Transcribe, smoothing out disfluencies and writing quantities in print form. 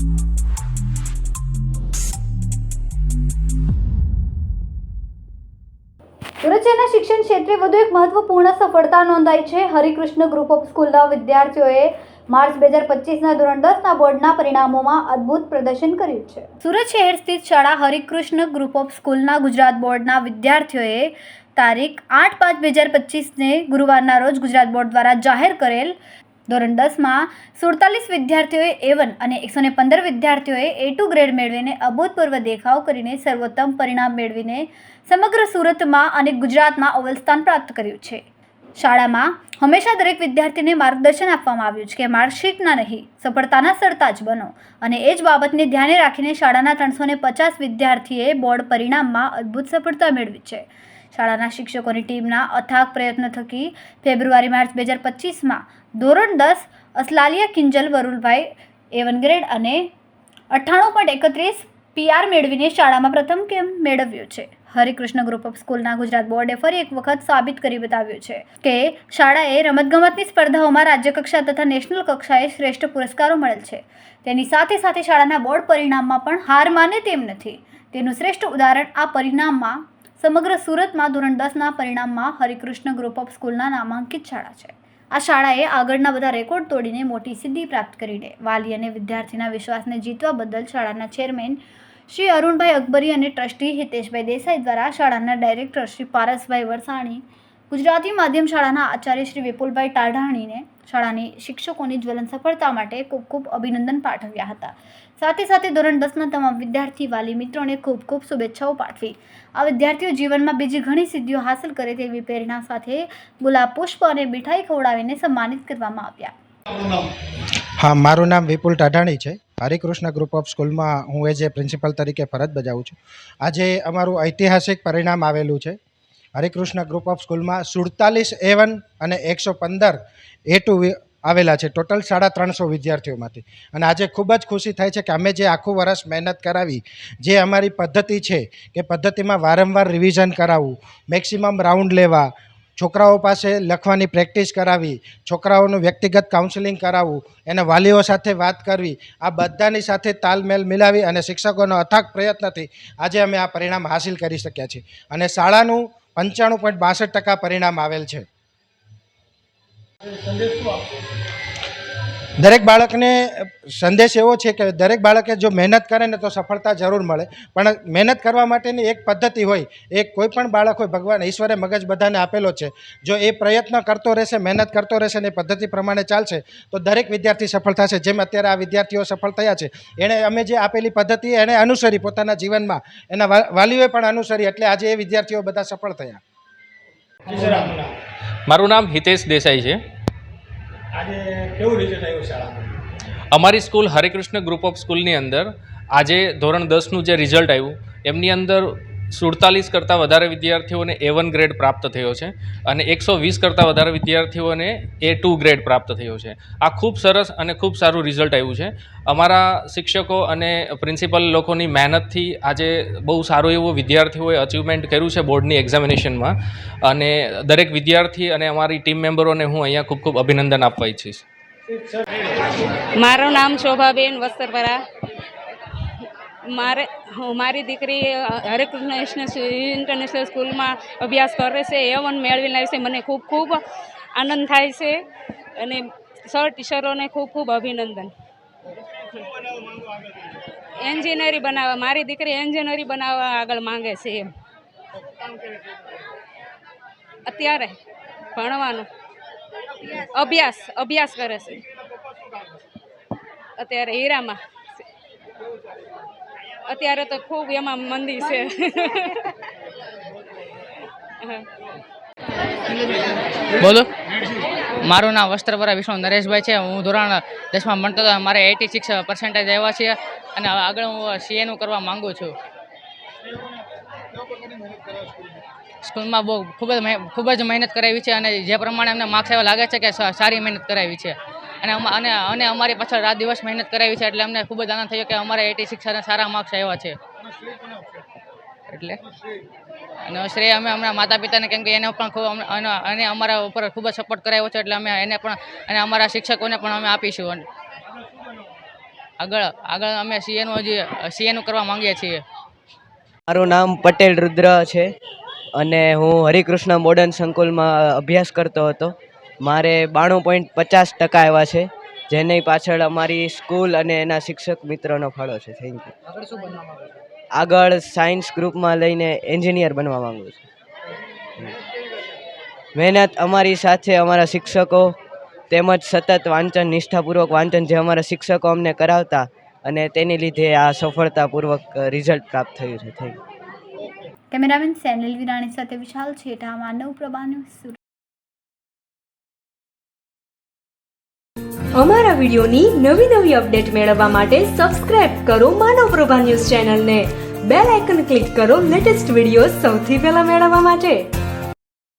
સુરત શહેરના શિક્ષણ ક્ષેત્રે વધુ એક મહત્વપૂર્ણ સફળતા નોંધાઈ છે. હરિકૃષ્ણ ગ્રુપ ઓફ સ્કૂલના વિદ્યાર્થીઓએ માર્ચ 2025ના ધોરણ 10ના બોર્ડના પરિણામોમાં અદ્ભુત પ્રદર્શન કર્યું છે. સુરત શહેર સ્થિત શાળા હરિકૃષ્ણ ગ્રુપ ઓફ સ્કૂલના ગુજરાત બોર્ડના વિદ્યાર્થીઓએ તારીખ 8/5/2025ને ગુરુવારના રોજ ગુજરાત બોર્ડ દ્વારા જાહેર કરેલ ધોરણ 10માં 47 વિદ્યાર્થીઓએ A1 અને 115 વિદ્યાર્થીઓએ A2 ગ્રેડ મેળવીને અભૂતપૂર્વ દેખાવ કરીને સર્વોત્તમ પરિણામ મેળવીને સમગ્ર સુરતમાં અને ગુજરાતમાં અવ્વલ સ્થાન પ્રાપ્ત કર્યું છે. શાળામાં હંમેશા દરેક વિદ્યાર્થીને માર્ગદર્શન આપવામાં આવ્યું છે કે માર્કશીટના નહીં, સફળતાના સરતાજ બનો, અને એ જ બાબતને ધ્યાને રાખીને શાળાના 350 વિદ્યાર્થીએ બોર્ડ પરિણામમાં અદ્ભુત સફળતા મેળવી છે. શાળાના શિક્ષકોની ટીમના અથાગ પ્રયત્નો થકી ફેબ્રુઆરી-માર્ચ 2025માં ધોરણ 10 અસલાલિયા કિંજલ વરુલભાઈ A1 ગ્રેડ અને 98.31 PR મેળવીને શાળામાં પ્રથમ ક્રમ મેળવ્યો છે. હરિકૃષ્ણ ગ્રુપ ઓફ સ્કૂલના ગુજરાત બોર્ડે ફરી એક વખત સાબિત કરી બતાવ્યું છે કે શાળાએ રમતગમતની સ્પર્ધાઓમાં રાજ્યકક્ષા તથા નેશનલ કક્ષાએ શ્રેષ્ઠ પુરસ્કારો મળેલ છે. તેની સાથે સાથે શાળાના બોર્ડ પરિણામમાં પણ હાર માને તેમ નથી. તેનું શ્રેષ્ઠ ઉદાહરણ આ પરિણામમાં સમગ્ર સુરતમાં ધોરણ 10ના પરિણામમાં હરિકૃષ્ણ ગ્રુપ ઓફ સ્કૂલના નામાંકિત શાળા છે. આ શાળાએ આગળના બધા રેકોર્ડ તોડીને મોટી સિદ્ધિ પ્રાપ્ત કરીને વાલી અને વિદ્યાર્થીના વિશ્વાસને જીતવા બદલ શાળાના ચેરમેન શ્રી અરુણભાઈ અકબરી અને ટ્રસ્ટી હિતેશભાઈ દેસાઈ દ્વારા શાળાના ડાયરેક્ટર શ્રી પારસભાઈ વરસાણી, ગુજરાતી માધ્યમ શાળાના આચાર્ય શ્રી વિપુલભાઈ ટાઢાણીને શાળાની શિક્ષકોની જ્વલંત સફળતા માટે ખૂબ ખૂબ અભિનંદન પાઠવ્યા હતા. સાથે સાથે ધોરણ 10ના તમામ વિદ્યાર્થી વાલી મિત્રોને ખૂબ ખૂબ શુભેચ્છાઓ પાઠવી આ વિદ્યાર્થીઓ જીવનમાં બીજી ઘણી સિદ્ધિઓ હાંસલ કરે તેવી પ્રેરણા સાથે ગુલાબ પુષ્પ અને મીઠાઈ ખવડાવીને સન્માનિત કરવામાં આવ્યા. હા, મારું નામ વિપુલ ટાઢાણી છે. હરિકૃષ્ણ ગ્રુપ ઓફ સ્કૂલમાં હું એઝ એ પ્રિન્સિપલ તરીકે ફરજ બજાવું છું. આજે અમારું ઐતિહાસિક પરિણામ આવેલું છે. હરિકૃષ્ણ ગ્રુપ ઓફ સ્કૂલમાં 47 A1 અને 115 A2 આવેલા છે, ટોટલ 350 વિદ્યાર્થીઓમાંથી. અને આજે ખૂબ જ ખુશી થાય છે કે અમે જે આખું વર્ષ મહેનત કરાવી, જે અમારી પદ્ધતિ છે કે પદ્ધતિમાં વારંવાર રિવિઝન કરાવવું, મેક્સિમમ રાઉન્ડ લેવા, છોકરાઓ પાસે લખવાની પ્રેક્ટિસ કરાવી, છોકરાઓનું વ્યક્તિગત કાઉન્સેલિંગ કરાવવું, એના વાલીઓ સાથે વાત કરવી, આ બધાની સાથે તાલમેલ મિલાવી અને શિક્ષકોનો અથાગ પ્રયત્નથી આજે અમે આ પરિણામ હાંસિલ કરી શક્યા છીએ. અને શાળાનું 95.62% પરિણામ આવેલ છે. દરેક બાળકને સંદેશ એવો છે કે દરેક બાળકે જો મહેનત કરે ને તો સફળતા જરૂર મળે, પણ મહેનત કરવા માટેની એક પદ્ધતિ હોય. એક કોઈ પણ બાળક હોય, ભગવાન ઈશ્વરે મગજ બધાને આપેલો છે. જો એ પ્રયત્ન કરતો રહેશે, મહેનત કરતો રહેશે ને એ પદ્ધતિ પ્રમાણે ચાલશે તો દરેક વિદ્યાર્થી સફળ થશે. જેમ અત્યારે આ વિદ્યાર્થીઓ સફળ થયા છે, એણે અમે જે આપેલી પદ્ધતિ એણે અનુસરી પોતાના જીવનમાં, એના વાલીઓએ પણ અનુસરી, એટલે આજે એ વિદ્યાર્થીઓ બધા સફળ થયા. મારું નામ હિતેશ દેસાઈ છે. આજે કેવું રિઝલ્ટ આવ્યું શાળામાં? અમારી સ્કૂલ હરિકૃષ્ણ ગ્રુપ ઓફ સ્કૂલની અંદર આજે ધોરણ 10નું જે રિઝલ્ટ આવ્યું એમની અંદર 47 કરતાં વધારે વિદ્યાર્થીઓને A1 ગ્રેડ પ્રાપ્ત થયો છે અને 120 કરતાં વધારે વિદ્યાર્થીઓને A2 ગ્રેડ પ્રાપ્ત થયો છે. આ ખૂબ સરસ અને ખૂબ સારું રિઝલ્ટ આવ્યું છે. અમારા શિક્ષકો અને પ્રિન્સિપલ લોકોની મહેનતથી આજે બહુ સારું એવું વિદ્યાર્થીઓએ અચીવમેન્ટ કર્યું છે બોર્ડની એક્ઝામિનેશનમાં, અને દરેક વિદ્યાર્થી અને અમારી ટીમ મેમ્બરોને હું અહીંયા ખૂબ ખૂબ અભિનંદન આપવા ઈચ્છીશ. મારું નામ શોભાબેન વસ્ત્રપરા. મારી દીકરી હરિકૃષ્ણ ઇન્ટરનેશનલ સ્કૂલમાં અભ્યાસ કરે છે, A1 મેળવીને આવી છે. મને ખૂબ ખૂબ આનંદ થાય છે અને સર ટીચરોને ખૂબ ખૂબ અભિનંદન. એન્જિનિયરિંગ બનાવવા, મારી દીકરી એન્જિનિયરિંગ બનાવવા આગળ માંગે છે. એમ અત્યારે ભણવાનું અભ્યાસ કરે છે. અત્યારે હીરામાં, અત્યારે તો ખૂબ એમાં મંદી છે. બોલો. મારું નામ વસ્ત્રપરા વિષ્ણુ નરેશભાઈ છે. હું ધોરણ 10માં ભણતો હતો. મારે 86% આવ્યા છે અને આગળ હું CA કરવા માગું છું. સ્કૂલમાં બહુ ખૂબ જ મહેનત કરાવી છે અને જે પ્રમાણે અમને માર્ક્સ એવા લાગે છે કે સારી મહેનત કરાવી છે અને અમારી પાછળ રાત દિવસ મહેનત કરાવી છે, એટલે અમને ખૂબ જ આનંદ થયો કે અમારે 86 અને સારા માર્ક્સ આવ્યા છે. એટલે અને શ્રેય અમે અમારા માતા પિતાને, કેમ કે એને પણ ખૂબ અને અમારા ઉપર ખૂબ જ સપોર્ટ કરાવ્યો છે, એટલે અમે એને પણ અને અમારા શિક્ષકોને પણ અમે આપીશું. આગળ અમે સીએનું કરવા માંગીએ છીએ. મારું નામ પટેલ રુદ્ર છે અને હું હરિકૃષ્ણ મોડર્ન સંકુલમાં અભ્યાસ કરતો હતો. મારે 92.50% આવ્યા છે, જેની પાછળ અમારી સ્કૂલ અને એના શિક્ષક મિત્રોનો ફાળો છે. Thank you. આગળ સાયન્સ ગ્રુપમાં લઈને એન્જિનિયર બનવા માંગુ છું. મહેનત અમારી સાથે અમારા શિક્ષકો તેમજ સતત વાંચન, નિષ્ઠાપૂર્વક વાંચન જે અમારા શિક્ષકો અમને કરાવતા, અને તેની લીધે આ સફળતાપૂર્વક રિઝલ્ટ પ્રાપ્ત થયું છે. Thank you. કેમેરામેન સેનલ વિરાણી સાથે વિશાલ છેટા, માનવ પ્રભા ન્યૂઝ, સુરત. અમારા વિડીયોની નવી અપડેટ મેળવવા માટે સબસ્ક્રાઇબ કરો માનવ પ્રભા ન્યૂઝ ચેનલને. બેલ આઇકન ક્લિક કરો લેટેસ્ટ વિડીયો સૌથી પહેલા મેળવવા માટે.